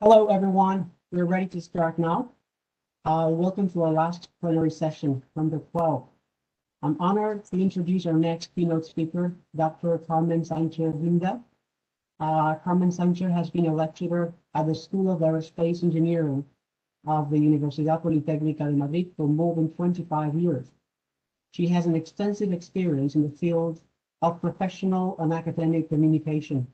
Hello, everyone. We're ready to start now. Welcome to our last plenary session, number 12. I'm honored to introduce our next keynote speaker, Dr. Carmen Sanchez-Linda. Carmen Sanchez has been a lecturer at the School of Aerospace Engineering of the Universidad Politécnica de Madrid for more than 25 years. She has an extensive experience in the field of professional and academic communication.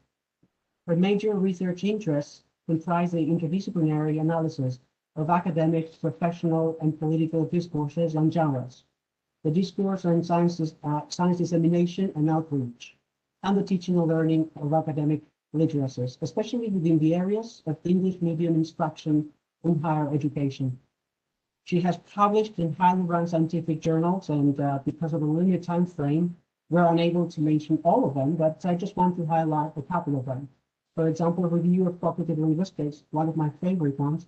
Her major research interests comprise the interdisciplinary analysis of academic, professional, and political discourses and genres, the discourse on science dissemination and outreach, and the teaching and learning of academic literatures, especially within the areas of English medium instruction and higher education. She has published in highly ranked scientific journals, and because of the limited time frame, we're unable to mention all of them, but I just want to highlight a couple of them. For example, a review of cognitive linguistics, one of my favorite ones,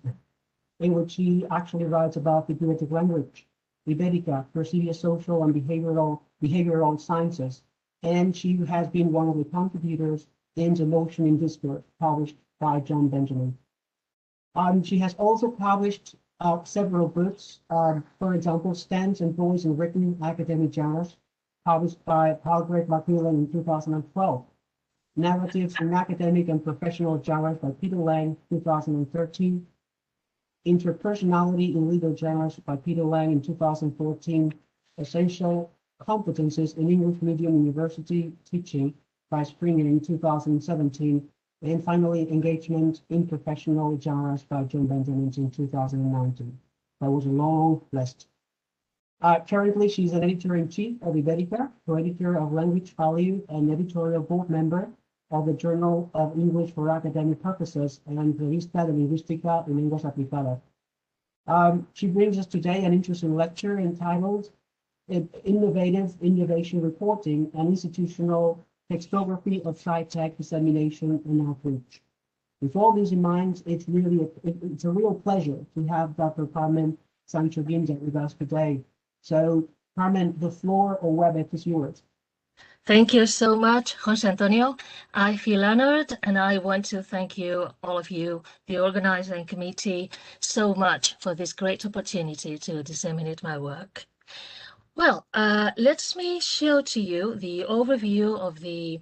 in which she actually writes about figurative language, Iberica, perceived social and behavioral sciences, and she has been one of the contributors in The Motion in Discourse, published by John Benjamin. She has also published several books, for example, Stands and Voice in Written Academic Genres, published by Palgrave Macmillan in 2012. Narratives in Academic and Professional Genres by Peter Lang, 2013. Interpersonality in Legal Genres by Peter Lang in 2014. Essential Competences in English Medium University Teaching by Springer in 2017. And finally, Engagement in Professional Genres by John Benjamin in 2019. That was a long list. Currently, she's an editor-in-chief of Iberica, co-editor of Language Value, and editorial board member of the Journal of English for Academic Purposes and Revista de Lingüística y Lenguas Aplicadas. She brings us today an interesting lecture entitled Innovative Innovation Reporting and Institutional Textography of Sci-tech Dissemination and Outreach. With all these in mind, it's a real pleasure to have Dr. Carmen Sanchez-Linda with us today. So, Carmen, the floor or WebEx is yours. Thank you so much, Jose Antonio. I feel honored, and I want to thank you, all of you, the organizing committee, so much for this great opportunity to disseminate my work. Well, let me show to you the overview of the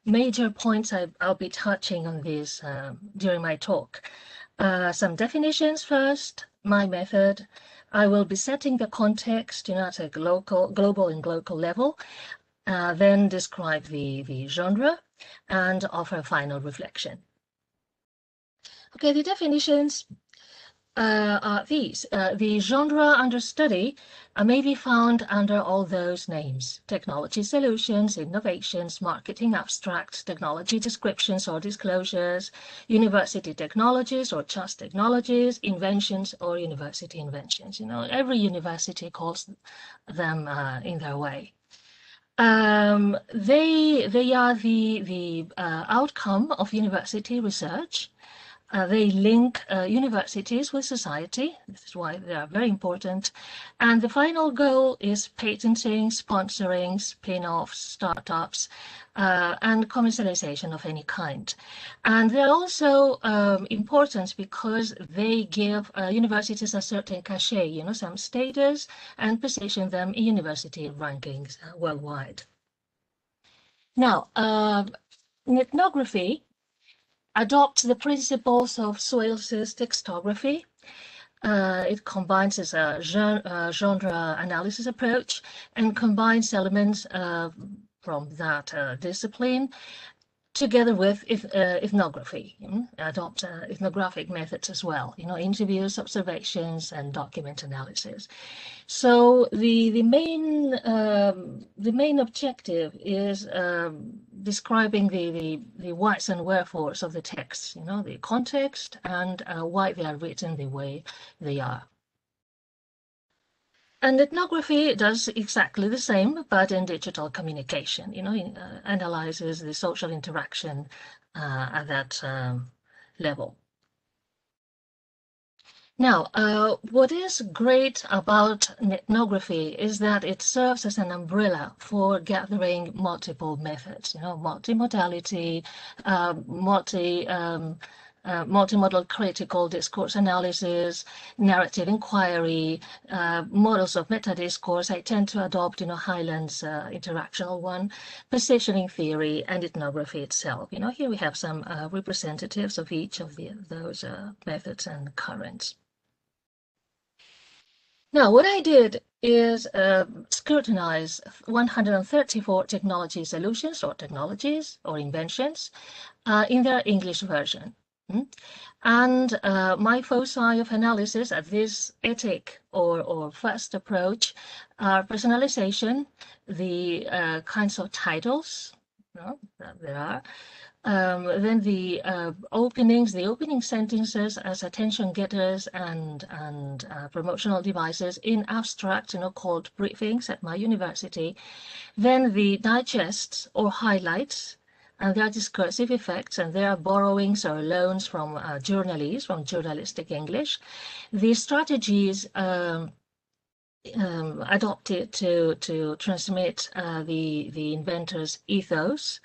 major points I'll be touching on this during my talk. Some definitions first, my method. I will be setting the context, at a global and local level. Then describe the genre and offer a final reflection. Okay, the definitions are these. The genre under study may be found under all those names: technology solutions, innovations, marketing abstract, technology descriptions or disclosures, university technologies or just technologies, inventions or university inventions. Every university calls them in their way. They are the outcome of university research. They link universities with society. This is why they are very important. And the final goal is patenting, sponsoring, spin-offs, startups, and commercialization of any kind. And they're also important because they give universities a certain cachet, some status, and position them in university rankings worldwide. Now, ethnography adopts the principles of Swales' textography. It combines as a genre analysis approach and combines elements from that discipline together with ethnography. Adopt ethnographic methods as well, interviews, observations, and document analysis. So the main objective is describing the whys and wherefores of the texts, the context and why they are written the way they are. And ethnography does exactly the same, but in digital communication, analyzes the social interaction at that level. Now, what is great about ethnography is that it serves as an umbrella for gathering multiple methods, multimodality, multimodal critical discourse analysis, narrative inquiry, models of meta-discourse. I tend to adopt, Highland's interactional one, positioning theory, and ethnography itself. Here we have some representatives of each of those methods and currents. Now, what I did is scrutinize 134 technology solutions or technologies or inventions in their English version. And my foci of analysis at this ethic or first approach are personalization, the kinds of titles there are, then the openings, the opening sentences as attention getters and promotional devices in abstract, called briefings at my university. Then the digests or highlights, and their discursive effects, and their borrowings or loans from journalists, from journalistic English. The strategies adopted to transmit the inventor's ethos,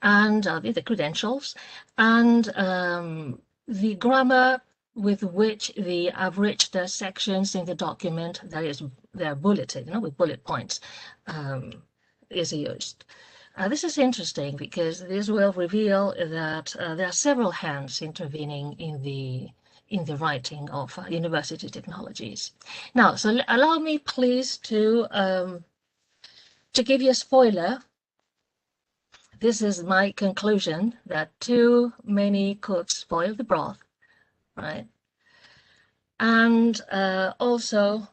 and the credentials, and the grammar with which I've reached the sections in the document, that is, they're bulleted, with bullet points, is used. This is interesting because this will reveal that there are several hands intervening in the writing of university technologies. Now, so allow me, please, to give you a spoiler. This is my conclusion, that too many cooks spoil the broth, right? And also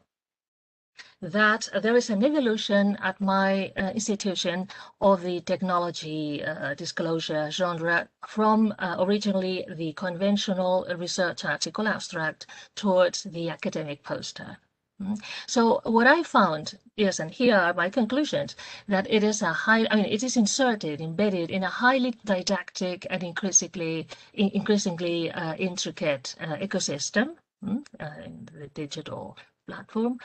that there is an evolution at my institution of the technology disclosure genre from originally the conventional research article abstract towards the academic poster. So what I found is, and here are my conclusions, that it is it is embedded in a highly didactic and increasingly intricate ecosystem in the digital platform,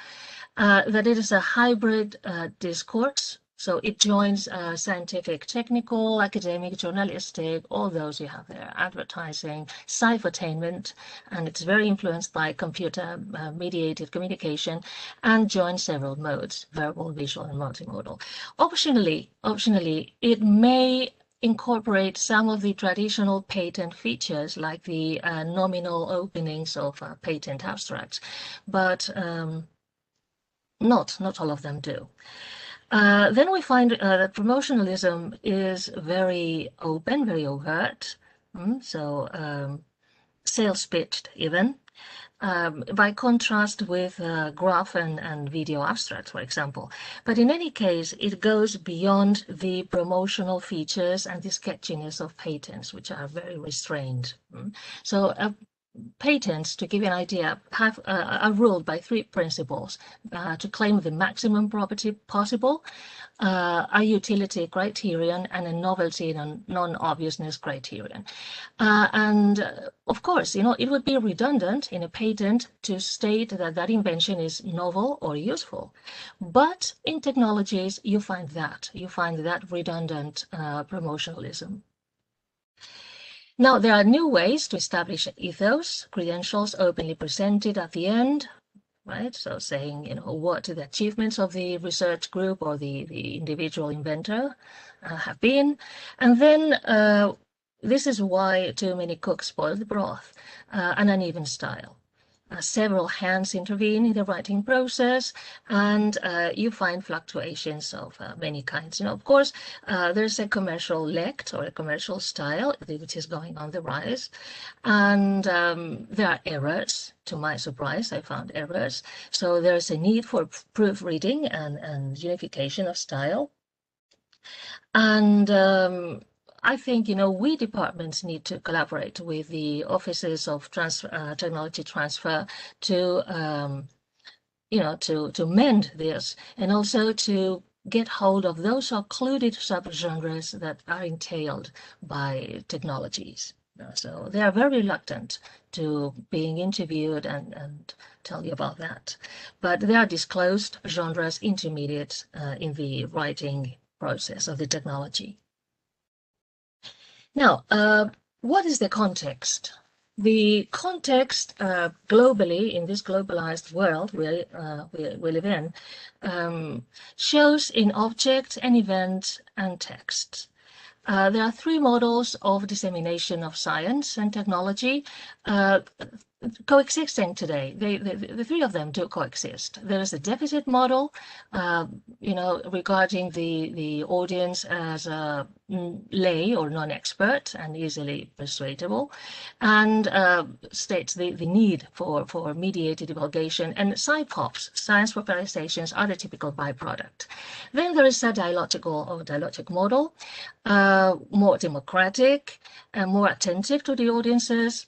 that it is a hybrid discourse. So it joins scientific, technical, academic, journalistic, all those you have there, advertising, self-attainment, and it's very influenced by computer-mediated communication, and joins several modes, verbal, visual, and multimodal. Optionally, it may incorporate some of the traditional patent features, like the nominal openings of patent abstracts, but not all of them do. Then we find that promotionalism is very open, very overt, sales pitched even, by contrast with graph and video abstracts, for example. But in any case, it goes beyond the promotional features and the sketchiness of patents, which are very restrained. So patents, to give you an idea, are ruled by three principles: to claim the maximum property possible, a utility criterion, and a novelty and non-obviousness criterion. Of course, it would be redundant in a patent to state that that invention is novel or useful. But in technologies, you find that redundant promotionalism. Now, there are new ways to establish ethos, credentials openly presented at the end, right? So saying, what the achievements of the research group or the individual inventor have been. And then this is why too many cooks spoil the broth, an uneven style. Several hands intervene in the writing process, and you find fluctuations of many kinds. Of course, there's a commercial lect or a commercial style which is going on the rise, and there are errors. To my surprise, I found errors. So there's a need for proofreading and unification of style. And I think, we departments need to collaborate with the offices of technology transfer to, to mend this, and also to get hold of those occluded subgenres that are entailed by technologies. So they are very reluctant to being interviewed and tell you about that. But they are disclosed genres intermediate in the writing process of the technology. Now, what is the context The context globally in this globalized world we live in shows in object and event and text. There are three models of dissemination of science and technology coexisting today. The three of them do coexist. There is a deficit model, regarding the audience as a lay or non-expert and easily persuadable, and states the need for mediated divulgation, and sci-pops, science popularizations, are the typical byproduct. Then there is a dialogic model, more democratic and more attentive to the audiences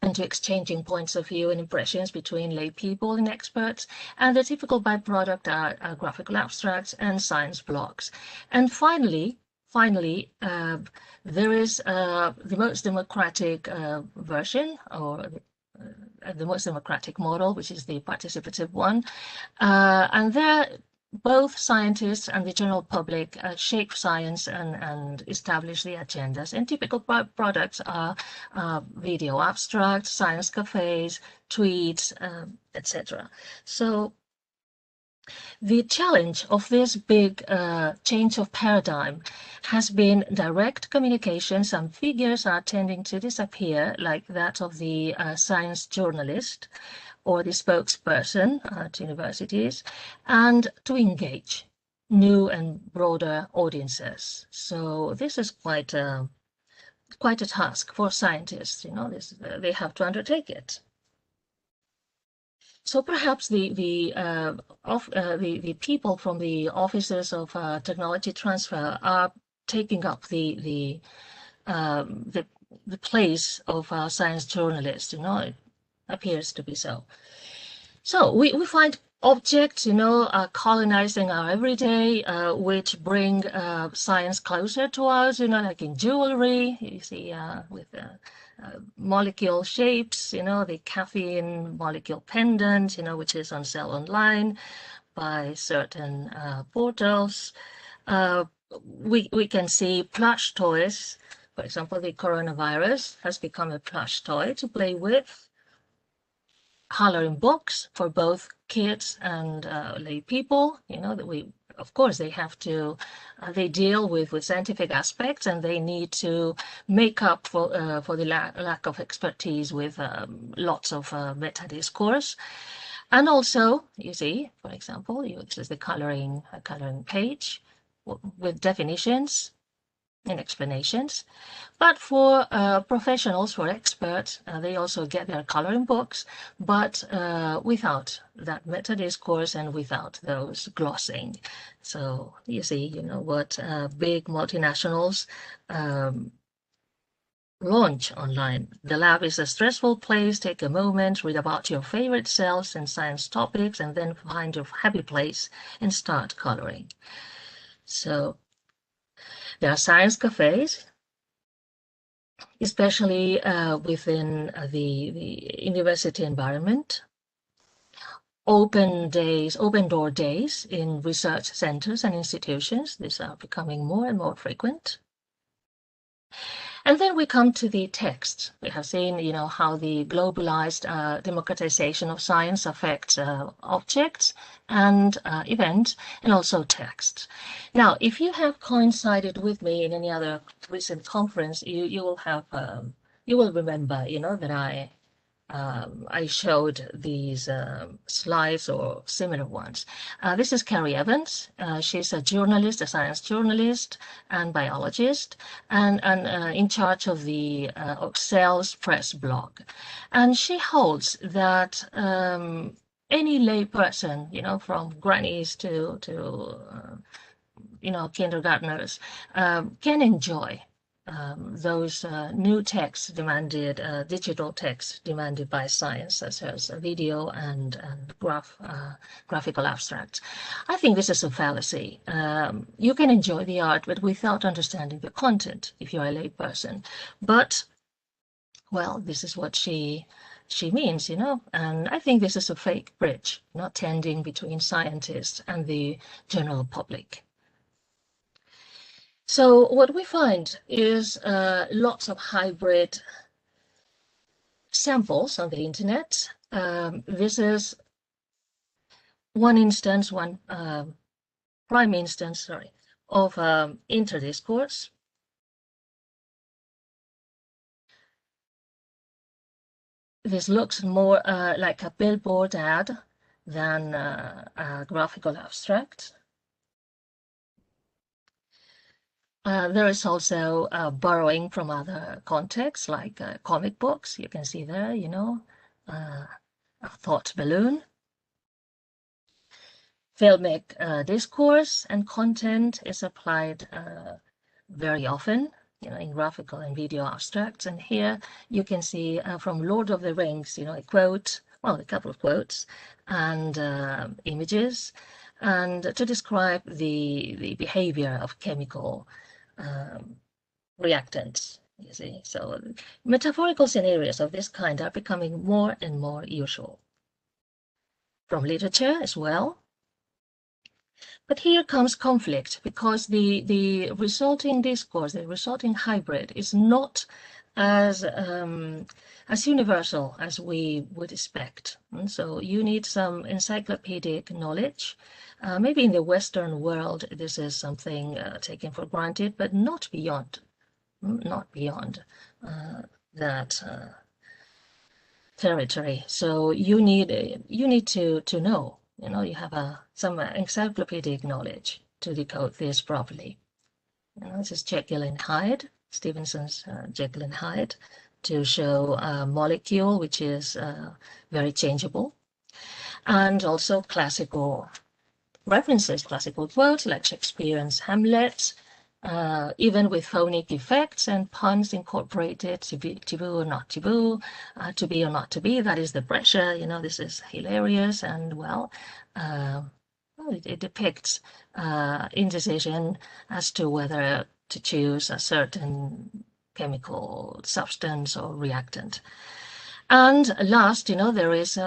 and to exchanging points of view and impressions between lay people and experts. And the typical byproduct are graphical abstracts and science blogs. And finally, there is the most democratic version, or the most democratic model, which is the participative one. And there, both scientists and the general public shape science and establish the agendas. And typical products are video abstracts, science cafes, tweets, etc. So the challenge of this big change of paradigm has been direct communication. Some figures are tending to disappear, like that of the science journalist or the spokesperson at universities, and to engage new and broader audiences. So this is quite a task for scientists. They have to undertake it. So perhaps the people from the offices of technology transfer are taking up the place of science journalists. It appears to be so. So we find objects, colonizing our everyday, which bring science closer to us, like in jewelry, you see, with molecule shapes, the caffeine molecule pendant, which is on sale online by certain portals. We can see plush toys. For example, the coronavirus has become a plush toy to play with. Coloring books for both kids and lay people, of course, they have to, they deal with scientific aspects, and they need to make up for the lack of expertise with lots of meta discourse. And also, you see, for example, this is the coloring page with definitions and explanations. But for professionals, for experts, they also get their coloring books, but without that meta discourse and without those glossing. So you see, what big multinationals launch online. The lab is a stressful place. Take a moment, read about your favorite cells and science topics, and then find your happy place and start coloring. So there are science cafes, especially within the university environment. Open door days in research centers and institutions. These are becoming more and more frequent. And then we come to the text. We have seen, how the globalized democratization of science affects objects and events, and also text. Now, if you have coincided with me in any other recent conference, you will remember, that I showed these slides or similar ones. This is Carrie Evans. She's a journalist, a science journalist and biologist, and in charge of the Cells Press blog. And she holds that any lay person, from grannies to kindergartners, can enjoy those new texts demanded, digital texts demanded by science, such as video and graphical abstracts. I think this is a fallacy. You can enjoy the art, but without understanding the content, if you're a lay person. But, well, this is what she means, and I think this is a fake bridge, not tending between scientists and the general public. So what we find is lots of hybrid samples on the internet. This is one instance, prime instance, sorry, of interdiscourse. This looks more like a billboard ad than a graphical abstract. There is also borrowing from other contexts, like comic books. You can see there, you know, a thought balloon. Filmic discourse and content is applied very often, you know, in graphical and video abstracts. And here you can see from Lord of the Rings, you know, a quote, well, a couple of quotes and images, and to describe the behavior of chemical reactants, you see. So metaphorical scenarios of this kind are becoming more and more usual. From literature as well. But here comes conflict, because the resulting discourse, the resulting hybrid, is not as universal as we would expect. And so you need some encyclopedic knowledge. Maybe in the Western world, this is something taken for granted, but not beyond that territory. So you need to know. You know, you have some encyclopedic knowledge to decode this properly. You know, this is Jekyll and Hyde, Stevenson's Jekyll and Hyde, to show a molecule which is very changeable. And also classical references, classical quotes like Shakespeare's Hamlet, even with phonic effects and puns incorporated, taboo or not taboo, to be or not to be, that is the pressure, you know, this is hilarious, and well, it depicts indecision as to whether to choose a certain chemical substance or reactant. And last, you know, there is,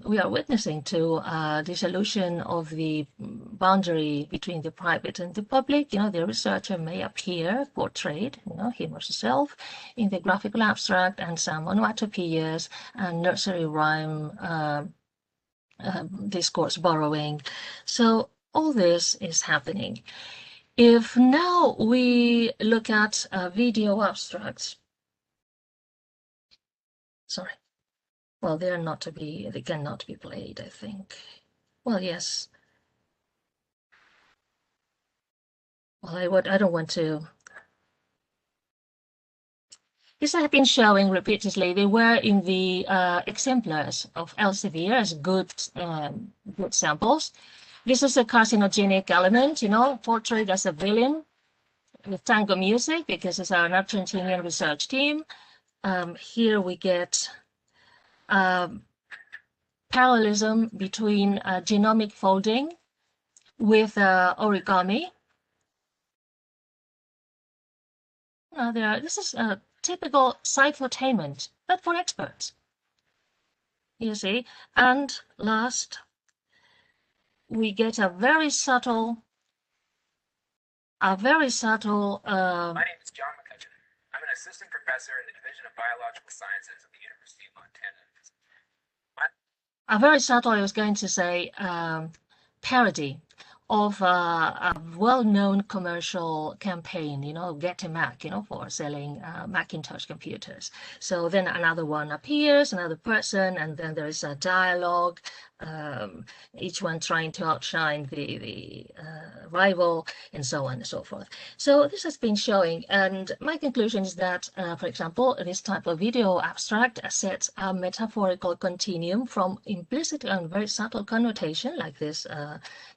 we are witnessing to dissolution of the boundary between the private and the public. You know, the researcher may appear portrayed, you know, him or herself, in the graphical abstract, and some onomatopoeias and nursery rhyme discourse borrowing. So all this is happening. If now we look at video abstracts, sorry. Well, they cannot be played, I think. Well, yes. Well, I don't want to. These I have been showing repeatedly. They were in the exemplars of Elsevier as good samples. This is a carcinogenic element, you know, portrayed as a villain with tango music, because it's an Argentinian research team. Here we get parallelism between genomic folding with origami. This is a typical sci-fotainment, but for experts, you see. And last, we get a very subtle. My name is John McCutcheon. I'm an assistant professor in the Division of Biological Sciences at the University of Montana. A very subtle, I was going to say, parody of a well-known commercial campaign, you know, Get a Mac, you know, for selling Macintosh computers. So then another one appears, another person, and then there is a dialogue, each one trying to outshine the rival, and so on and so forth. So this has been showing, and my conclusion is that, for example, this type of video abstract sets a metaphorical continuum from implicit and very subtle connotation, like this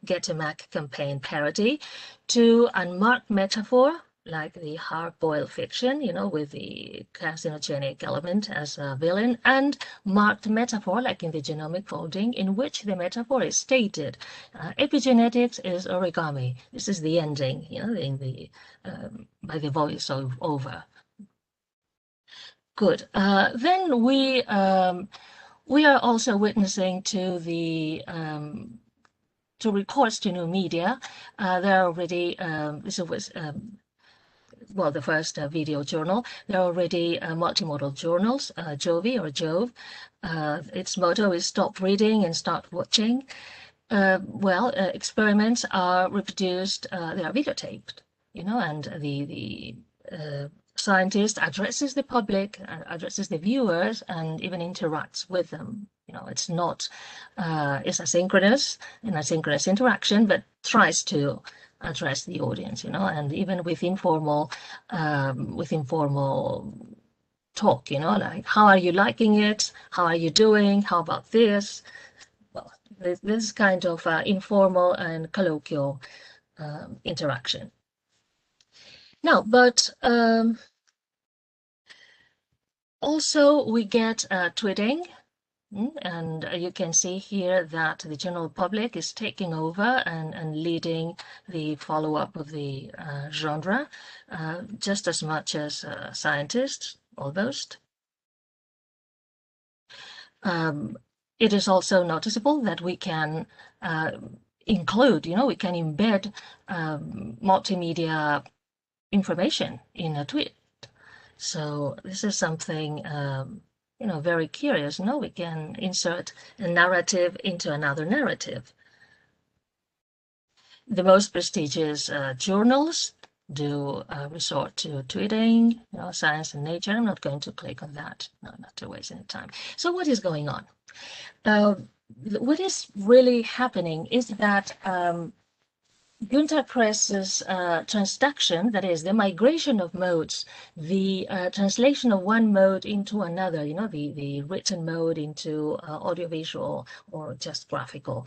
Get a Mac campaign parody, to unmarked metaphor, like the hard-boiled fiction, you know, with the carcinogenic element as a villain, and marked metaphor, like in the genomic folding, in which the metaphor is stated. Epigenetics is origami. This is the ending, you know, in the by the voice over. Good. Then we are also witnessing to the to recourse to new media. There are already this was well, the first video journal. There are already multimodal journals, Jovi or Jove. Its motto is stop reading and start watching. Experiments are reproduced, they are videotaped, and the scientist addresses the public, addresses the viewers, and even interacts with them. It's not, it's asynchronous, an asynchronous interaction, but tries to address the audience, and even with informal talk, like, how are you liking it? How are you doing? How about this? Well, this kind of informal and colloquial interaction. Now, but also we get tweeting, and you can see here that the general public is taking over and leading the follow-up of the genre, just as much as scientists, almost. It is also noticeable that we can include, we can embed multimedia information in a tweet. So this is something, very curious. We can insert a narrative into another narrative. The most prestigious journals do resort to tweeting, Science and Nature. I'm not going to click on that, not to waste any time. So what is going on? What is really happening is that Gunter Press's transduction, that is the migration of modes, the translation of one mode into another, the written mode into audiovisual or just graphical,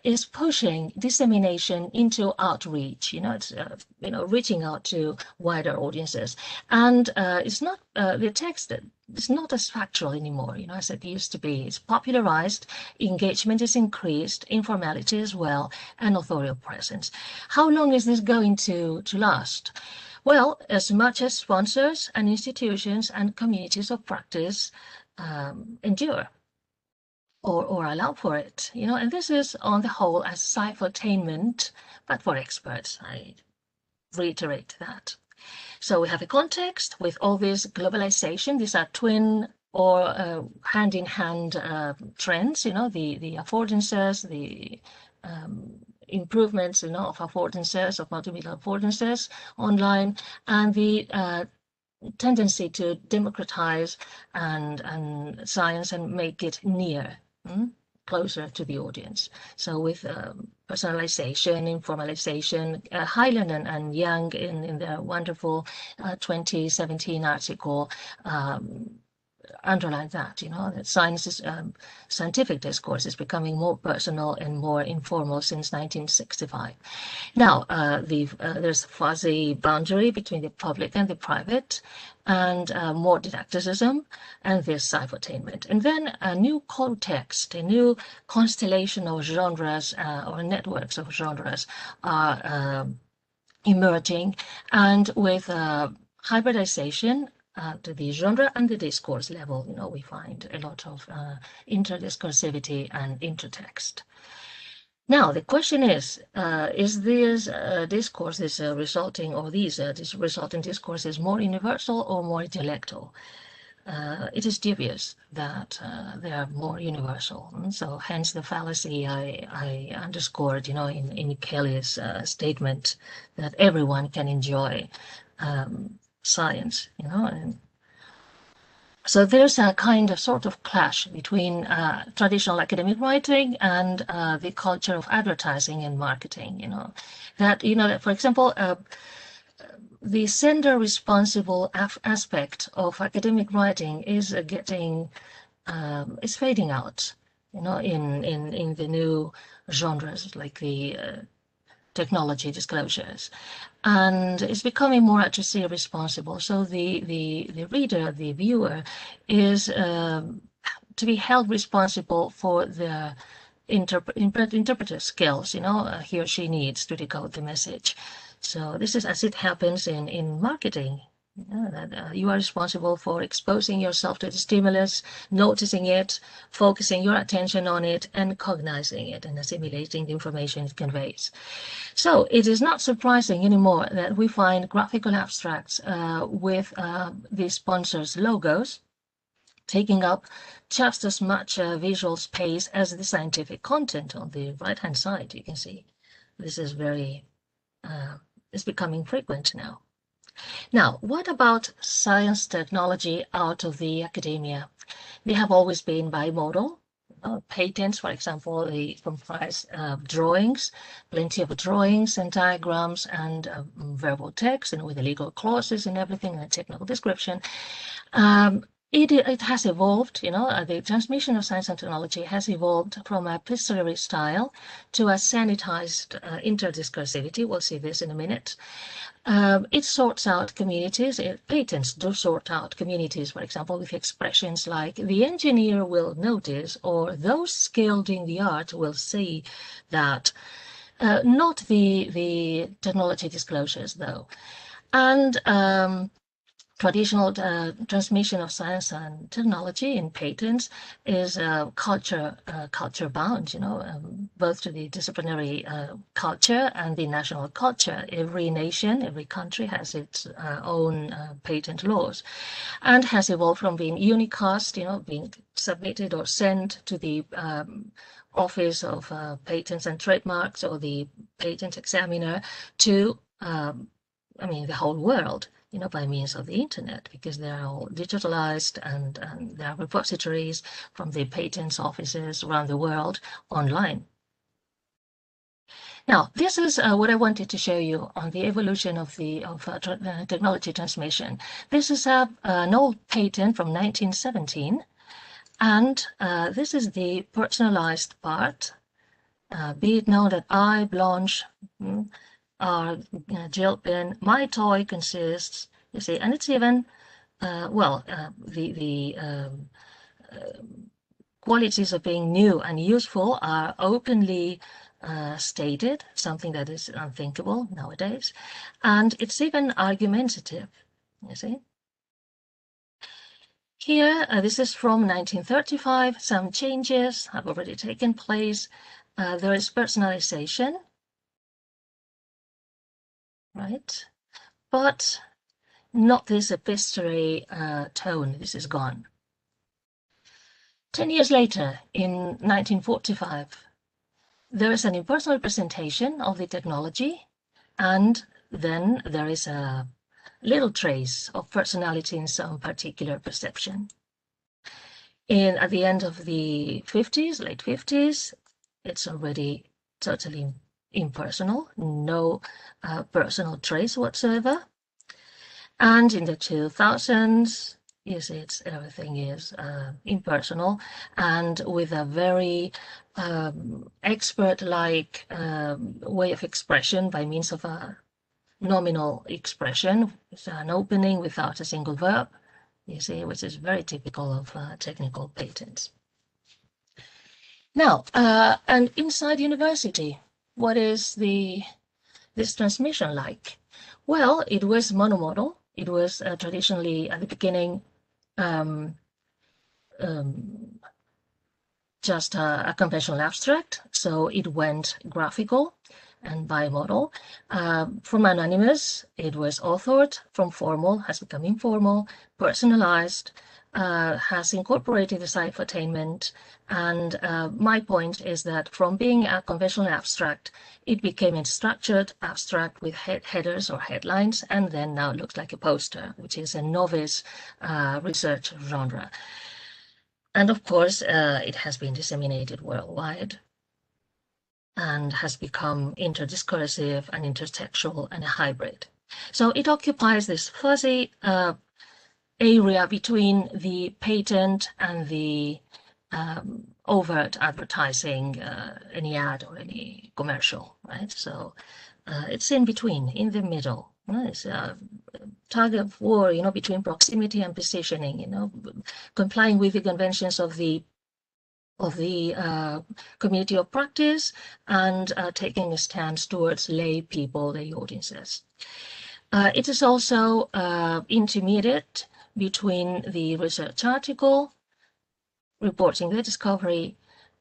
is pushing dissemination into outreach. It's reaching out to wider audiences, and it's not the text. It's not as factual anymore, as it used to be. It's popularized, engagement is increased, informality as well, and authorial presence. How long is this going to last? Well, as much as sponsors and institutions and communities of practice endure or allow for it, and this is on the whole as sci-fotainment, but for experts. I reiterate that. So we have a context with all this globalization. These are twin or hand-in-hand trends, the affordances, the improvements, of affordances, of multimodal affordances online, and the tendency to democratize and science and make it near, closer to the audience. So with personalization, informalization, Hyland and Young in their wonderful 2017 article underlined that, that scientific discourse is becoming more personal and more informal since 1965. Now, there's a fuzzy boundary between the public and the private, and more didacticism, and this sci-fotainment. And then a new context, a new constellation of genres or networks of genres are emerging, and with hybridization to the genre and the discourse level, we find a lot of interdiscursivity and intertext. Now, the question is this discourse is resulting, or these resulting discourses more universal or more intellectual? It is dubious that they are more universal. So hence the fallacy I underscored, in Kelly's statement that everyone can enjoy science, and so there's a kind of sort of clash between traditional academic writing and the culture of advertising and marketing, that, for example, the sender responsible aspect of academic writing is is fading out, in the new genres like the technology disclosures, and it's becoming more addressee responsible. So the reader, the viewer, is to be held responsible for the interpreter skills, he or she needs to decode the message. So this is as it happens in marketing, You are responsible for exposing yourself to the stimulus, noticing it, focusing your attention on it, and cognizing it and assimilating the information it conveys. So it is not surprising anymore that we find graphical abstracts with the sponsors' logos taking up just as much visual space as the scientific content. On the right-hand side, you can see this is it's becoming frequent now. Now, what about science technology out of the academia? They have always been bimodal. Patents, for example, they comprise drawings, plenty of drawings and diagrams and verbal text, and with the legal clauses and everything, and a technical description. It has evolved, the transmission of science and technology has evolved from a epistolary style to a sanitized interdiscursivity. We'll see this in a minute. It sorts out communities. Patents do sort out communities, for example, with expressions like the engineer will notice, or those skilled in the art will see that. Not the technology disclosures, though. And traditional transmission of science and technology in patents is culture bound, both to the disciplinary culture and the national culture. Every nation, every country has its own patent laws, and has evolved from being unicast, being submitted or sent to the Office of Patents and Trademarks or the patent examiner to, the whole world, by means of the internet, because they are all digitalized and there are repositories from the patents offices around the world online. Now, this is what I wanted to show you on the evolution of technology transmission. This is an old patent from 1917, and this is the personalized part. Be it known that I, Blanche, gel pen, my toy consists, you see, and it's even, the qualities of being new and useful are openly stated, something that is unthinkable nowadays, and it's even argumentative, you see. Here, this is from 1935. Some changes have already taken place. There is personalization, right? But not this epistolary tone. This is gone. 10 years later, in 1945, there is an impersonal representation of the technology, and then there is a little trace of personality in some particular perception. At the end of the 50s, late 50s, it's already totally impersonal, no personal trace whatsoever. And in the 2000s, yes, everything is impersonal, and with a very expert-like way of expression by means of a nominal expression. It's an opening without a single verb, you see, which is very typical of technical patents. Now, and inside university, what is this transmission like? Well, it was monomodal. It was traditionally at the beginning just a conventional abstract, so it went graphical and bimodal. From anonymous, it was authored. From formal, has become informal. Personalized, has incorporated the ciphertainment. And my point is that from being a conventional abstract, it became a structured abstract with headers or headlines, and then now it looks like a poster, which is a novice research genre. And of course, it has been disseminated worldwide and has become interdiscursive and intertextual and a hybrid. So it occupies this fuzzy area between the patent and the overt advertising, any ad or any commercial, right? So it's in between, in the middle. It's a tug of war, between proximity and positioning, complying with the conventions of the community of practice and taking a stance towards lay people, lay audiences. It is also intermediate between the research article, reporting the discovery,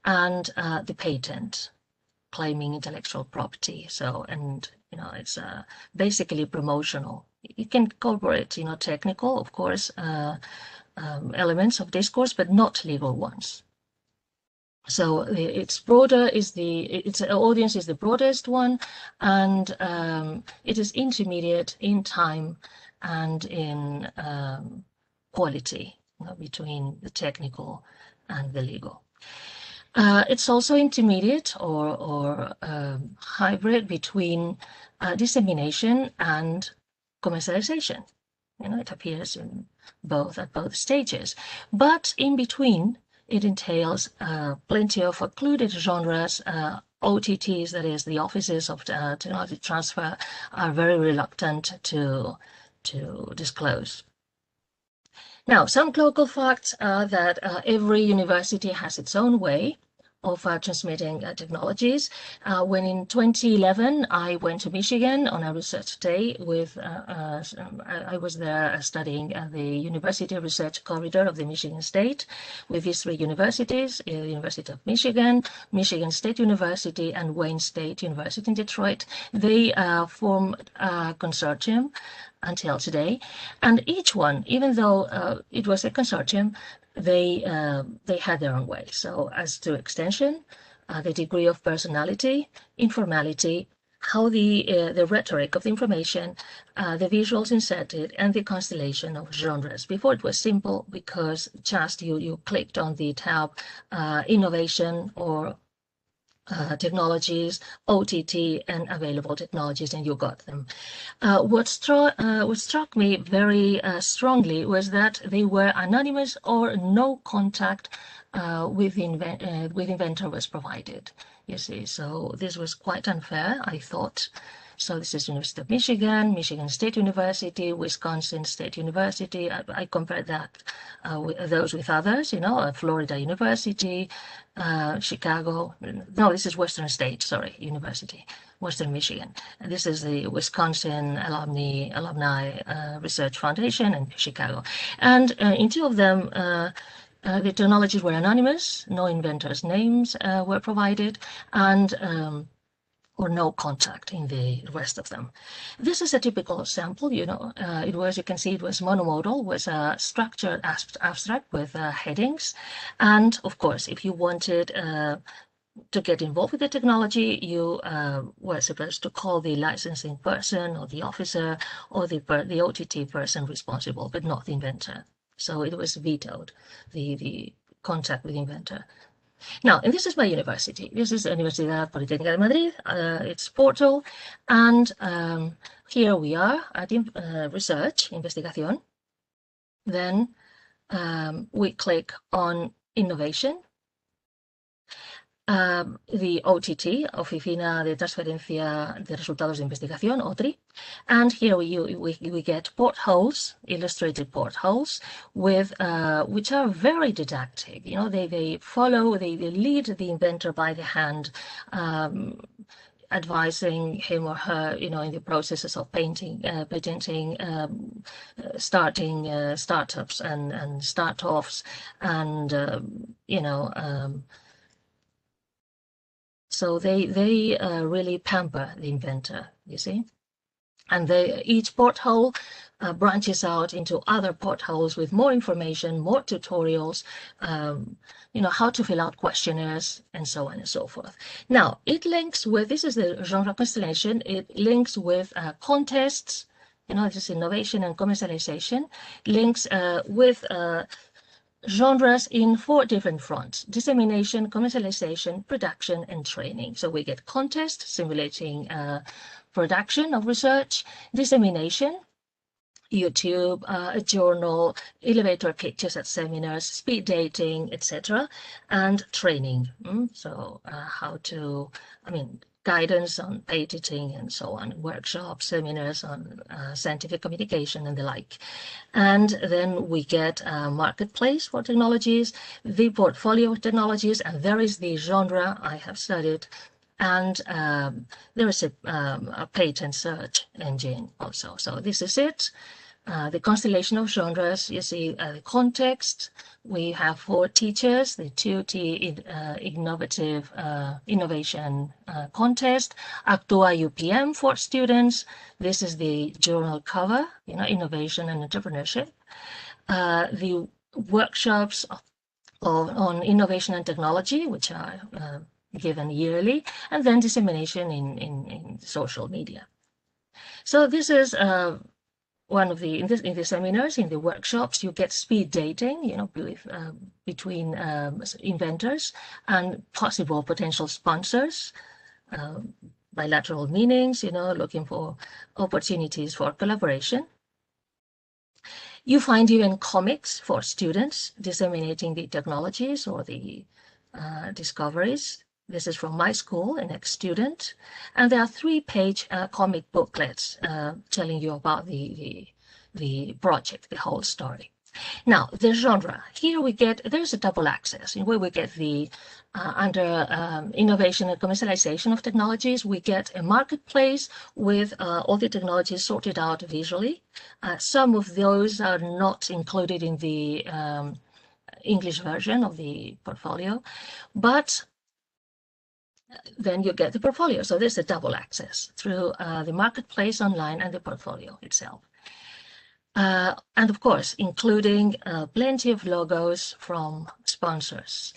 and the patent, claiming intellectual property. So, and it's basically promotional. You can incorporate, technical, of course, elements of discourse, but not legal ones. So its audience is the broadest one, and it is intermediate in time and in quality, between the technical and the legal. It's also intermediate or hybrid between dissemination and commercialization. It appears in at both stages, but in between it entails plenty of occluded genres. OTTs, that is, the offices of technology transfer, are very reluctant to disclose. Now, some local facts are that every university has its own way of transmitting technologies. When in 2011 I went to Michigan on a research day with, I was there studying the University Research Corridor of the Michigan State with these three universities, the University of Michigan, Michigan State University, and Wayne State University in Detroit. They form a consortium until today, and each one, even though it was a consortium, they had their own way. So as to extension, the degree of personality, informality, how the rhetoric of the information, the visuals inserted, and the constellation of genres. Before it was simple because just you clicked on the tab innovation or technologies, OTT, and available technologies, and you got them. What struck me very strongly was that they were anonymous or no contact with inventor was provided. You see, so this was quite unfair, I thought. So this is University of Michigan, Michigan State University, Wisconsin State University. I compared that those with others, Florida University, Chicago. No, this is Western State, sorry, University, Western Michigan. And this is the Wisconsin Alumni Research Foundation in Chicago. And in two of them, the technologies were anonymous, no inventors' names were provided, and or no contact in the rest of them. This is a typical sample, it was, you can see it was monomodal, was a structured abstract with headings. And of course, if you wanted to get involved with the technology, you were supposed to call the licensing person or the officer or the OTT person responsible, but not the inventor. So it was vetoed, the contact with the inventor. Now, and this is my university. This is Universidad Politécnica de Madrid, its portal. And here we are at research, investigación. Then we click on innovation. The OTT, Oficina de Transferencia de Resultados de Investigación, OTRI. And here we get portholes, illustrated portholes, with which are very didactic. They lead the inventor by the hand, advising him or her, in the processes of patenting, starting startups and start-offs, and so they really pamper the inventor, you see. And each porthole branches out into other portholes with more information, more tutorials, how to fill out questionnaires, and so on and so forth. Now, it links with, this is the genre constellation, it links with contests, this is innovation and commercialization, links with genres in 4 different fronts: dissemination, commercialization, production, and training. So we get contest, simulating production of research; dissemination, YouTube, a journal, elevator pitches at seminars, speed dating, etc., and training. So how to, guidance on patenting and so on, workshops, seminars on scientific communication and the like. And then we get a marketplace for technologies, the portfolio of technologies, and there is the genre I have studied, and there is a patent search engine also. So this is it. The constellation of genres, you see the context. We have 4 teachers, the TUT Innovation Contest, Actua UPM for students. This is the journal cover, innovation and entrepreneurship. The workshops on innovation and technology, which are given yearly, and then dissemination in social media. So this is one of the in the seminars, in the workshops, you get speed dating, between inventors and possible potential sponsors, bilateral meetings, looking for opportunities for collaboration. You find even comics for students disseminating the technologies or the discoveries. This is from my school, an ex-student, and there are 3-page comic booklets telling you about the project, the whole story. Now, the genre. Here there's a double access in where we get the under innovation and commercialization of technologies. We get a marketplace with all the technologies sorted out visually. Some of those are not included in the English version of the portfolio, but then you get the portfolio. So there's a double access through the marketplace online and the portfolio itself. And of course, including plenty of logos from sponsors.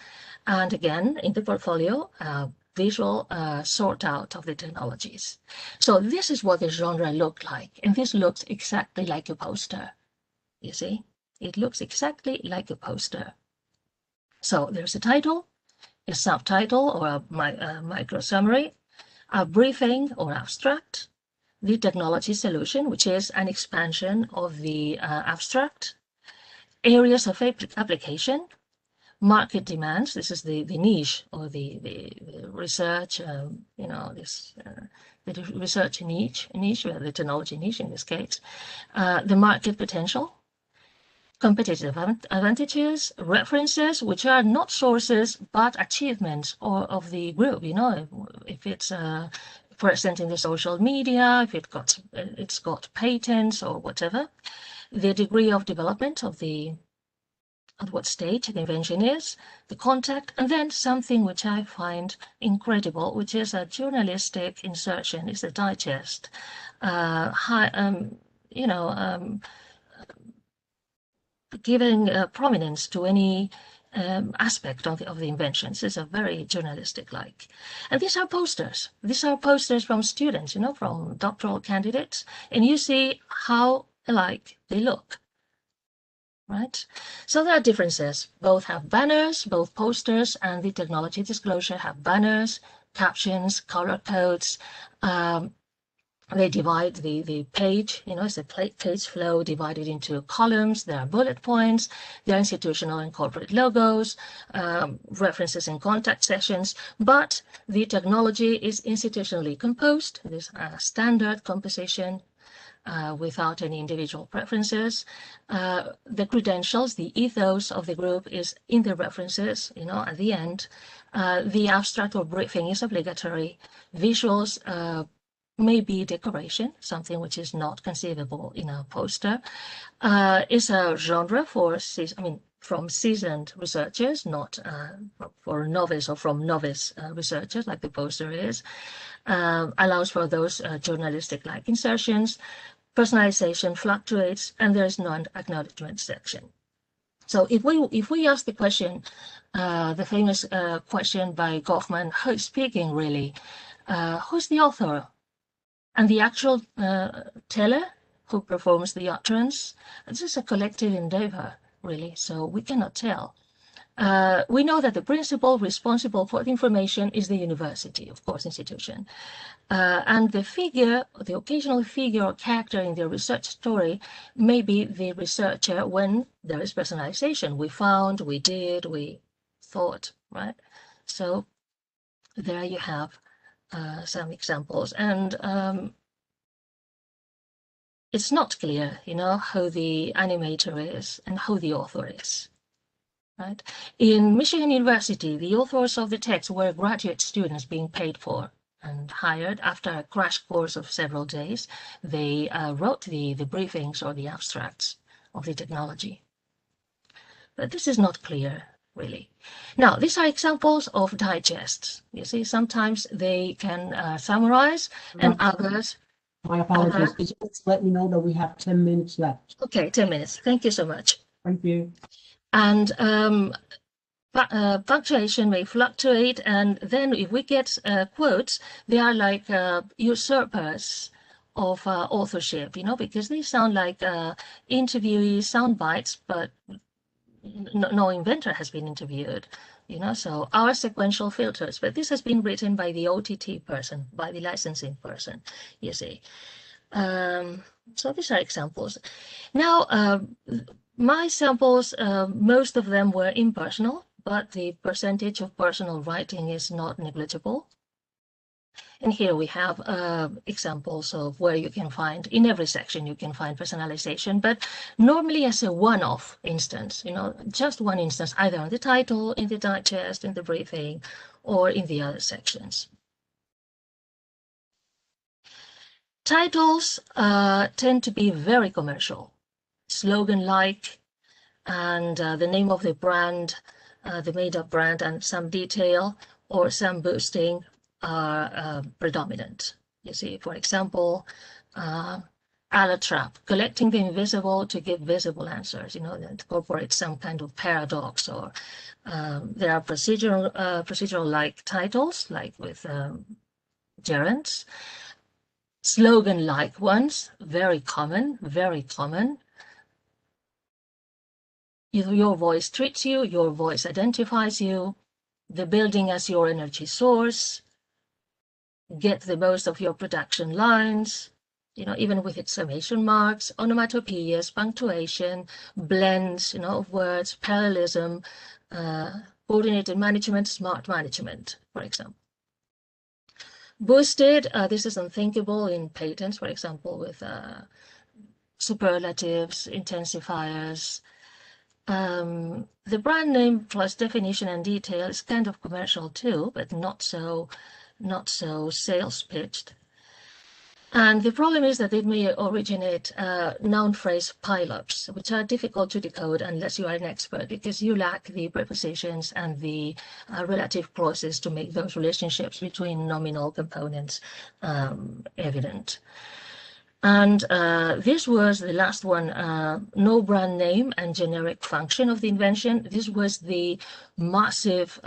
And again, in the portfolio, visual sort out of the technologies. So this is what the genre looked like. And this looks exactly like a poster. You see, it looks exactly like a poster. So there's a title, a subtitle or a micro summary, a briefing or abstract, the technology solution, which is an expansion of the abstract, areas of application, market demands. This is the niche or the research, the research niche, the technology niche in this case, the market potential, competitive advantages, references, which are not sources but achievements of the group. If it's present in the social media, if it's got patents or whatever, the degree of development of at what stage the invention is, the contact, and then something which I find incredible, which is a journalistic insertion. It's a digest, giving prominence to any aspect of the inventions. Is a very journalistic-like. And these are posters. These are posters from students, from doctoral candidates, and you see how alike they look. Right? So there are differences. Both have banners, both posters and the technology disclosure have banners, captions, color codes. They divide the page, it's a page flow divided into columns. There are bullet points, there are institutional and corporate logos, references and contact sessions, but the technology is institutionally composed. There's a standard composition without any individual preferences. The credentials, the ethos of the group is in the references, at the end. The abstract or briefing is obligatory. Visuals maybe decoration, something which is not conceivable in a poster, is a genre from seasoned researchers, not for novice or from novice researchers like the poster is, allows for those journalistic-like insertions, personalization fluctuates, and there's no acknowledgement section. So if we ask the question, the famous question by Goffman, who's speaking really? Who's the author? And the actual teller who performs the utterance, this is a collective endeavor, really, so we cannot tell. We know that the principal responsible for the information is the university, of course, institution. And the occasional figure or character in the research story may be the researcher when there is personalization. We found, we did, we thought, right? So there you have some examples, and it's not clear, who the animator is and who the author is. right? In Michigan University, the authors of the text were graduate students being paid for and hired. After a crash course of several days, they wrote the briefings or the abstracts of the technology. But this is not clear, really. Now, these are examples of digests. You see, sometimes they can summarize, and others... My apologies. Could you just let me know that we have 10 minutes left? Okay, 10 minutes. Thank you so much. Thank you. And punctuation may fluctuate, and then if we get quotes, they are like usurpers of authorship, you know, because they sound like interviewee sound bites, but no inventor has been interviewed, you know, so our sequential filters, but this has been written by the OTT person, by the licensing person, you see. So these are examples. Now, my samples, most of them were impersonal, but the percentage of personal writing is not negligible. And here we have examples of where you can find, in every section you can find personalization, but normally as a one-off instance, you know, just one instance, either on the title, in the digest, in the briefing, or in the other sections. Titles tend to be very commercial, slogan-like, and the name of the brand, the made-up brand, and some detail or some boosting are predominant. You see, for example, Alatrap, collecting the invisible to give visible answers, you know, that incorporates some kind of paradox, or there are procedural-like titles, like with gerunds. Slogan-like ones, very common, very common. Your voice treats you, your voice identifies you, the building as your energy source, get the most of your production lines, you know, even with exclamation marks, onomatopoeias, punctuation, blends, you know, of words, parallelism, coordinated management, smart management, for example. Boosted, this is unthinkable in patents, for example, with superlatives, intensifiers. The brand name plus definition and detail is kind of commercial too, but not so sales pitched. And the problem is that it may originate noun phrase pileups, which are difficult to decode unless you are an expert, because you lack the prepositions and the relative clauses to make those relationships between nominal components evident. And this was the last one, no brand name and generic function of the invention. This was the massive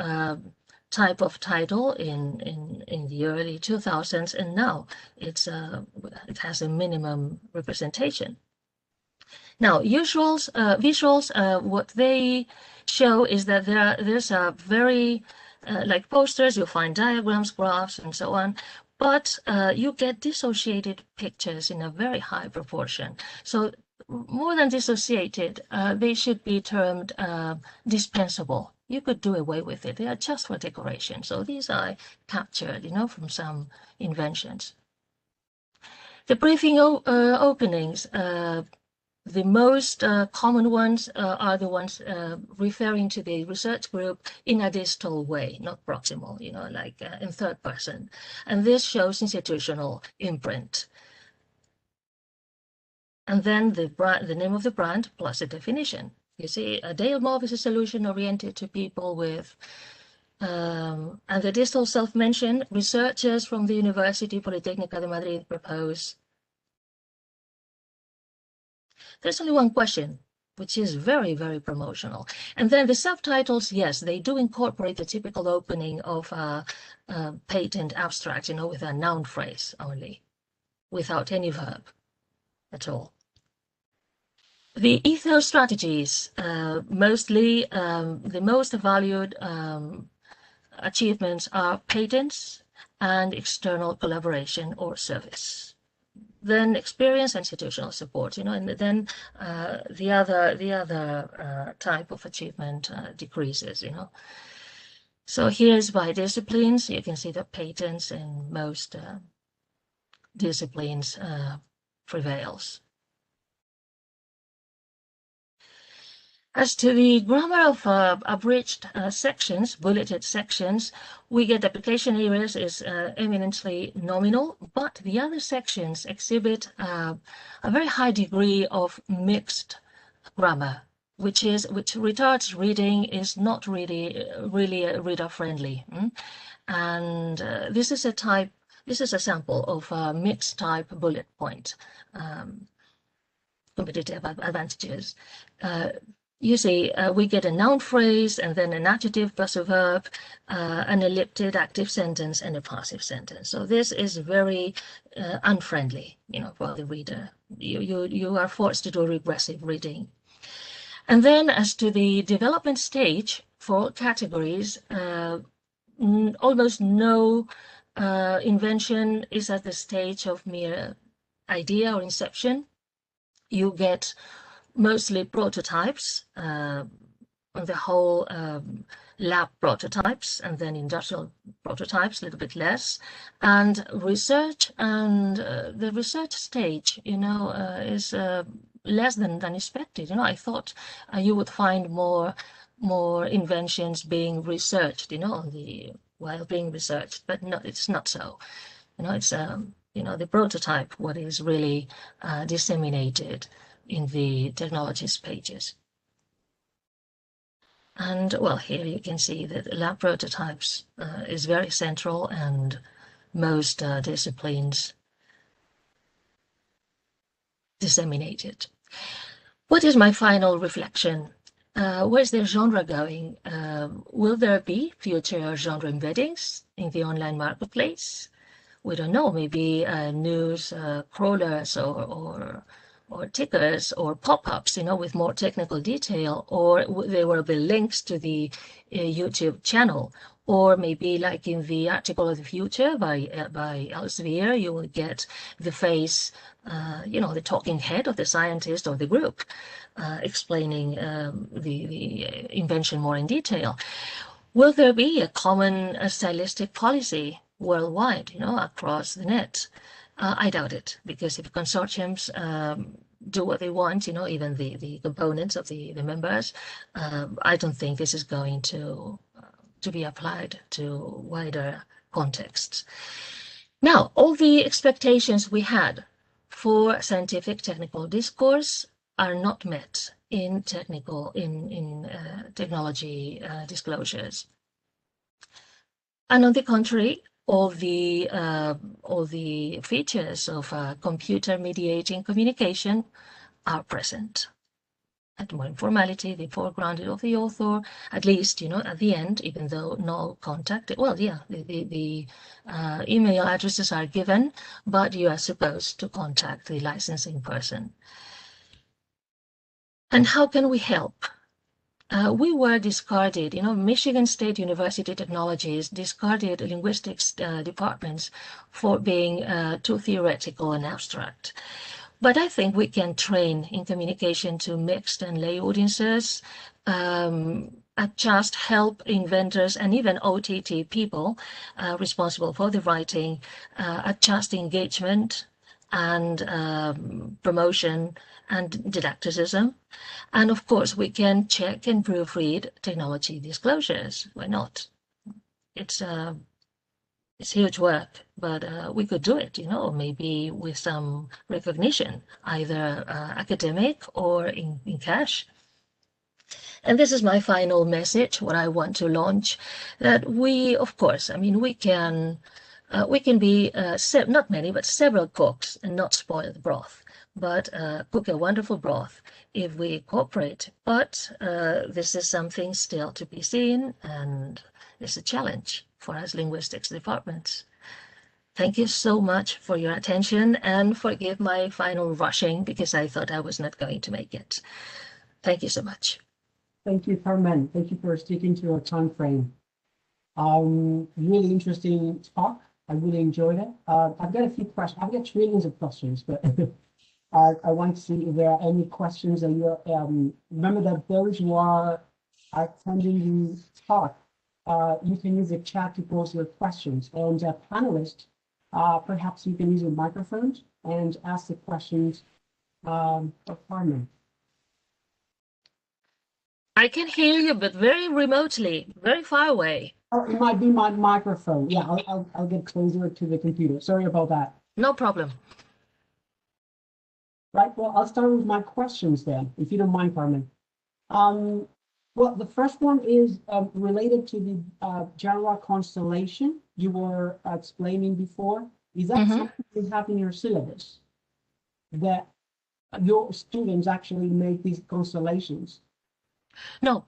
type of title in the early 2000s, and now it has a minimum representation. Now, visuals, what they show is that there's a very, like posters, you'll find diagrams, graphs, and so on, but you get dissociated pictures in a very high proportion. So more than dissociated, they should be termed dispensable. You could do away with it. They are just for decoration. So these are captured, you know, from some inventions. The briefing openings, the most common ones are the ones referring to the research group in a distal way, not proximal, you know, like in third person. And this shows institutional imprint. And then the name of the brand plus a definition. You see, a Dale Mauve is a solution oriented to people with, and the distal self-mention, researchers from the Universidad Politécnica de Madrid propose. There's only one question, which is very, very promotional. And then the subtitles, yes, they do incorporate the typical opening of a patent abstract, you know, with a noun phrase only, without any verb at all. The ethos strategies, mostly the most valued achievements are patents and external collaboration or service. Then experience and institutional support, you know, and then the other type of achievement decreases, you know. So here's by disciplines. You can see that patents in most disciplines prevails. As to the grammar of abridged sections, bulleted sections, we get application areas is eminently nominal, but the other sections exhibit a very high degree of mixed grammar, which retards reading, is not really reader friendly. And this is a sample of a mixed type bullet point. Competitive advantages. You see, we get a noun phrase and then an adjective plus a verb, an elliptic active sentence, and a passive sentence. So this is very unfriendly, for the reader. You are forced to do regressive reading. And then as to the development stage for categories, almost no invention is at the stage of mere idea or inception. You get mostly prototypes, on the whole lab prototypes, and then industrial prototypes, a little bit less, and research. And the research stage, is less than expected. I thought you would find more inventions being researched, while being researched, but no, it's not so. It's the prototype, what is really disseminated in the technologies pages. And well, here you can see that lab prototypes is very central, and most disciplines disseminated. What is my final reflection? Where's the genre going? Will there be future genre embeddings in the online marketplace? We don't know, maybe news crawlers or tickers or pop-ups, with more technical detail, or there will be links to the YouTube channel, or maybe like in the article of the future by Elsevier, you will get the face, the talking head of the scientist or the group explaining the invention more in detail. Will there be a common stylistic policy worldwide, across the net? I doubt it, because if consortiums do what they want, even the components of the members, I don't think this is going to be applied to wider contexts. Now, all the expectations we had for scientific technical discourse are not met in technology disclosures. And on the contrary, all the features of computer mediating communication are present. And more informality, the foreground of the author, at least, at the end, even though no contact. Well, yeah, the email addresses are given, but you are supposed to contact the licensing person. And how can we help? We were discarded, Michigan State University Technologies discarded linguistics departments for being too theoretical and abstract. But I think we can train in communication to mixed and lay audiences, just help inventors and even OTT people responsible for the writing, adjust engagement and promotion and didacticism. And of course, we can check and proofread technology disclosures. Why not? It's huge work, but we could do it, maybe with some recognition, either academic or in cash. And this is my final message, what I want to launch, that we, of course, we can be, not many, but several cooks and not spoil the broth, but cook a wonderful broth if we cooperate. But this is something still to be seen, and it's a challenge for us linguistics departments. Thank you so much for your attention, and forgive my final rushing because I thought I was not going to make it. Thank you so much. Thank you, Carmen. Thank you for sticking to our time frame. Really interesting talk. I really enjoyed it. I've got a few questions. I've got trillions of questions, but I want to see if there are any questions that you remember that those who are attending the talk, you can use the chat to post your questions. And panelists, perhaps you can use your microphones and ask the questions of Carmen. I can hear you, but very remotely, very far away. Oh, it might be my microphone. Yeah, I'll get closer to the computer. Sorry about that. No problem. Right, well, I'll start with my questions then, if you don't mind, Carmen. Well, the first one is related to the general constellation you were explaining before. Is that something you have in your syllabus, that your students actually make these constellations? No,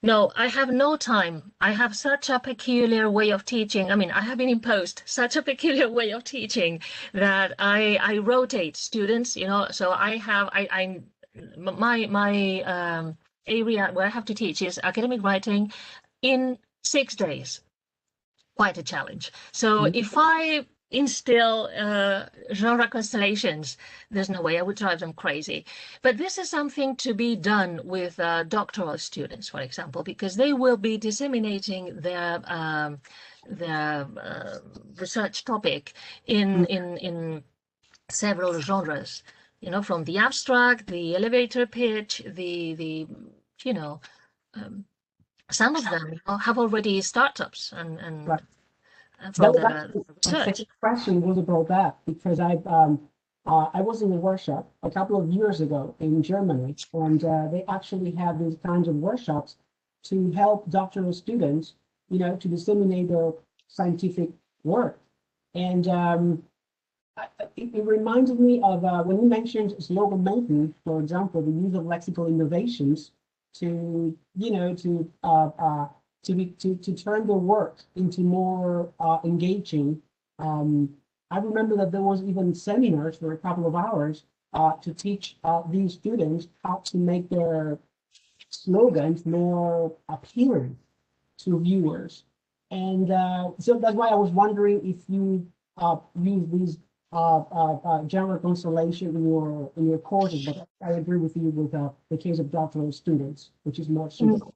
no, I have no time. I have such a peculiar way of teaching. I mean, I have been imposed such a peculiar way of teaching that I rotate students, you know, so my area where I have to teach is academic writing in 6 days. Quite a challenge. So if I instill genre constellations, there's no way I would drive them crazy. But this is something to be done with doctoral students, for example, because they will be disseminating their research topic in several genres, you know, from the abstract, the elevator pitch, the you know, some of them have already startups and Right. from My the research. second question was about that, because I was in a workshop a couple of years ago in Germany, and they actually have these kinds of workshops to help doctoral students, you know, to disseminate their scientific work. And it reminded me of when you mentioned slogan making, for example, the use of lexical innovations to, you know, to turn the work into more engaging. I remember that there was even seminars for a couple of hours to teach these students how to make their slogans more appealing to viewers. And so that's why I was wondering if you use these general constellation in your courses, but I agree with you with the case of doctoral students, which is more suitable.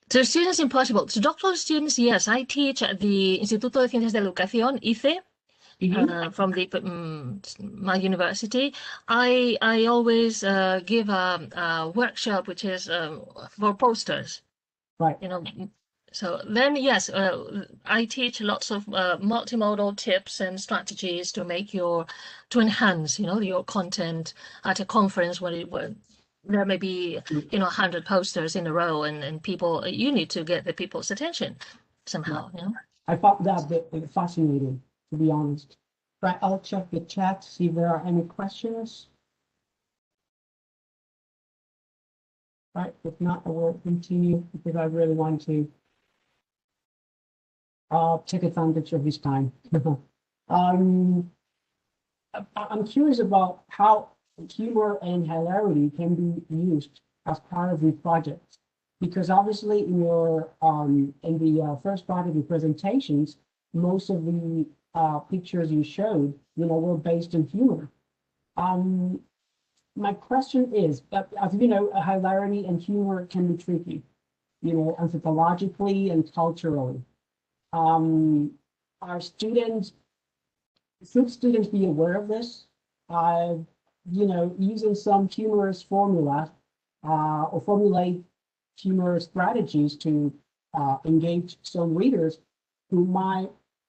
To students, impossible. To doctoral students, yes, I teach at the Instituto de Ciencias de la Educación, ICE, from my university. I always give a workshop which is for posters. Right. You know, so then yes, I teach lots of multimodal tips and strategies to enhance, you know, your content at a conference where there may be, you know, 100 posters in a row, and people, you need to get the people's attention somehow, you know. I found that bit fascinating, to be honest. Right, I'll check the chat, see if there are any questions. Right, if not, I will continue because I really want to take advantage of this time. I'm curious about how humor and hilarity can be used as part of the project, because obviously in your in the first part of your presentations, most of the pictures you showed, you know, were based on humor. My question is, as you know, hilarity and humor can be tricky, you know, anthropologically and culturally. Our students, should students be aware of this? You know, using some humorous formula or formulate humorous strategies to engage some readers who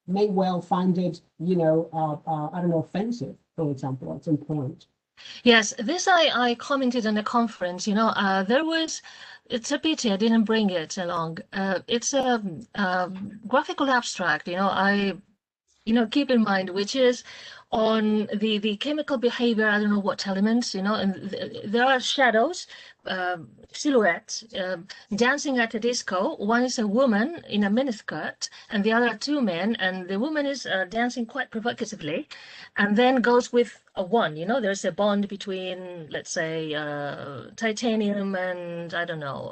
may well find it, you know, I don't know, offensive, for example, at some point. Yes, this I commented on a conference, you know, it's a pity I didn't bring it along. It's a graphical abstract, you know, keep in mind, which is on the chemical behavior, I don't know what elements, you know, and there are shadows, silhouettes, dancing at a disco. One is a woman in a miniskirt, and the other are two men, and the woman is dancing quite provocatively, and then goes with a one, you know, there's a bond between, let's say, titanium and, I don't know,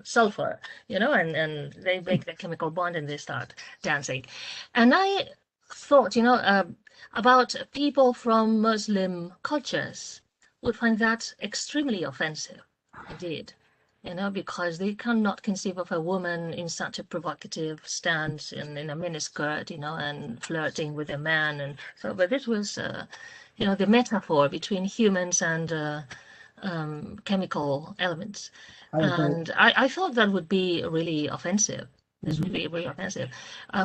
sulfur, you know, and they make the chemical bond and they start dancing. And I thought, you know, about people from Muslim cultures would find that extremely offensive, indeed, you know, because they cannot conceive of a woman in such a provocative stance in a miniskirt, you know, and flirting with a man. And so, but this was, you know, the metaphor between humans and chemical elements. I agree. And I thought that would be really offensive. It's really, really offensive.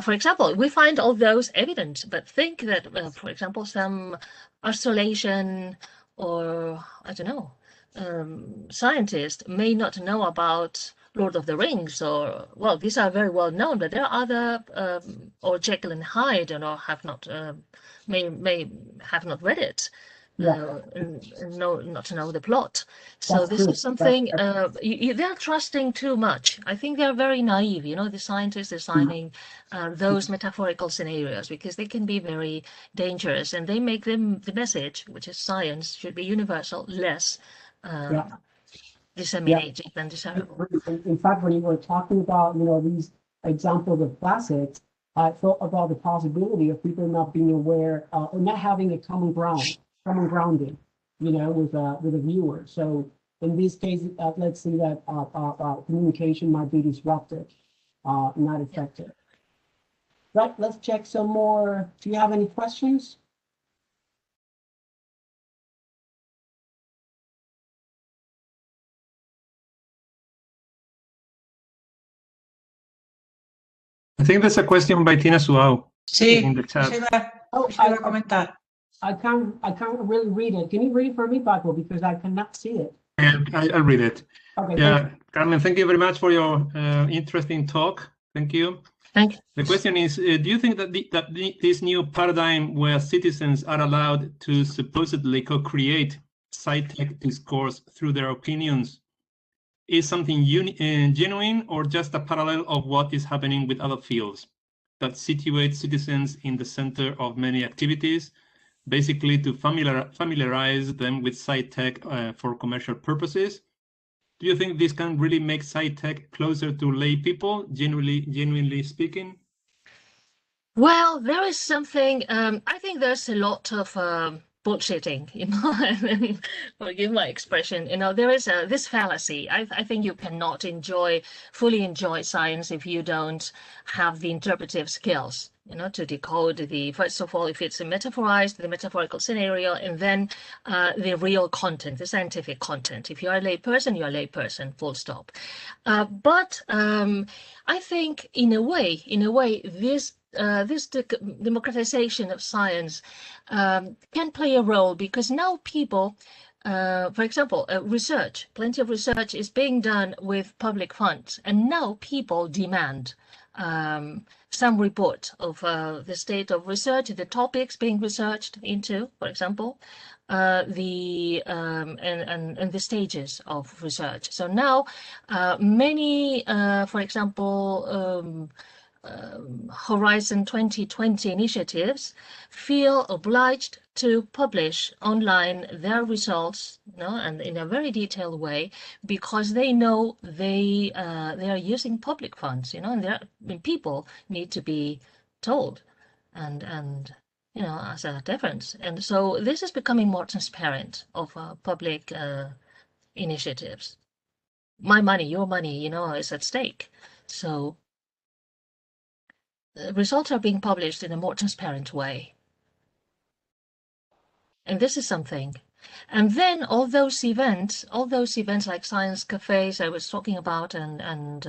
For example, we find all those evident, but think that, for example, some oscillation or, I don't know, scientist may not know about Lord of the Rings, or, well, these are very well known, but there are other, or Jekyll and Hyde, have not, may have not read it. Yeah. And not to know the plot. So That's this true. is something they're trusting too much. I think they're very naive. The scientists designing those metaphorical scenarios, because they can be very dangerous, and they make them the message, which is science should be universal, less disseminated than desirable. In fact, when you were talking about, these examples of classics, I thought about the possibility of people not being aware or not having a common grounding, with a viewer. So in this case, let's say that communication might be disrupted, not effective. Right, let's check some more. Do you have any questions? I think there's a question by Tina Suau in the chat. I iba a comentar. I can't really read it. Can you read it for me, Paco? Because I cannot see it. I'll read it. Okay. Yeah, Carmen, thank you very much for your interesting talk. Thank you. Thank you. The question is, do you think that this new paradigm where citizens are allowed to supposedly co-create sci-tech discourse through their opinions is something genuine, or just a parallel of what is happening with other fields that situate citizens in the center of many activities, basically to familiarize them with sci-tech for commercial purposes? Do you think this can really make sci-tech closer to lay people, genuinely speaking? Well, there is something, I think there's a lot of bullshitting, forgive my expression. There is this fallacy. I think you cannot fully enjoy science if you don't have the interpretive skills, to decode first of all, if it's the metaphorical scenario, and then the real content, the scientific content. If you are a layperson, you're a layperson, full stop. But I think in a way, this democratization of science can play a role, because now people, for example, plenty of research is being done with public funds, and now people demand some report of the state of research, the topics being researched into, for example, and the stages of research. So now many, for example, Horizon 2020 initiatives feel obliged to publish online their results, and in a very detailed way, because they know they are using public funds, and people need to be told, and as a deference. And so this is becoming more transparent of public initiatives. My money, your money, is at stake. So results are being published in a more transparent way. And this is something. And then all those events like science cafes I was talking about, and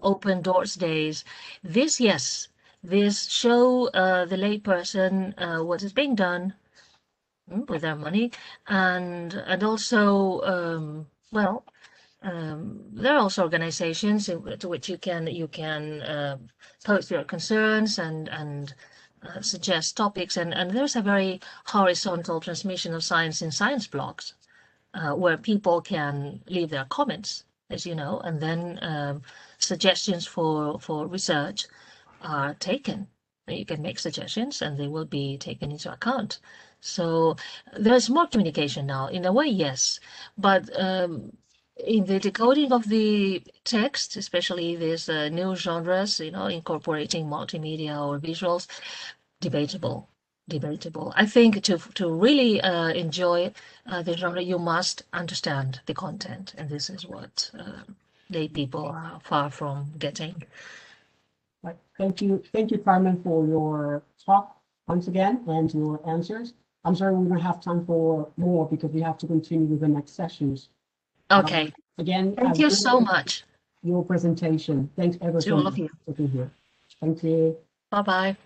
open doors days, this show the layperson what is being done with their money, and also there are also organizations to which you can post your concerns and suggest topics, and there's a very horizontal transmission of science in science blogs, where people can leave their comments, as you know, and then suggestions for research are taken. You can make suggestions and they will be taken into account. So there's more communication now, in a way, yes, but in the decoding of the text, especially these new genres, incorporating multimedia or visuals, debatable. I think to really enjoy the genre, you must understand the content, and this is what lay people are far from getting. Right. Thank you, Carmen, for your talk once again and your answers. I'm sorry we don't have time for more because we have to continue with the next sessions. Okay. Again, Thank you so much your presentation. Thanks ever to so all much of you. for being here. Thank you. Bye-bye.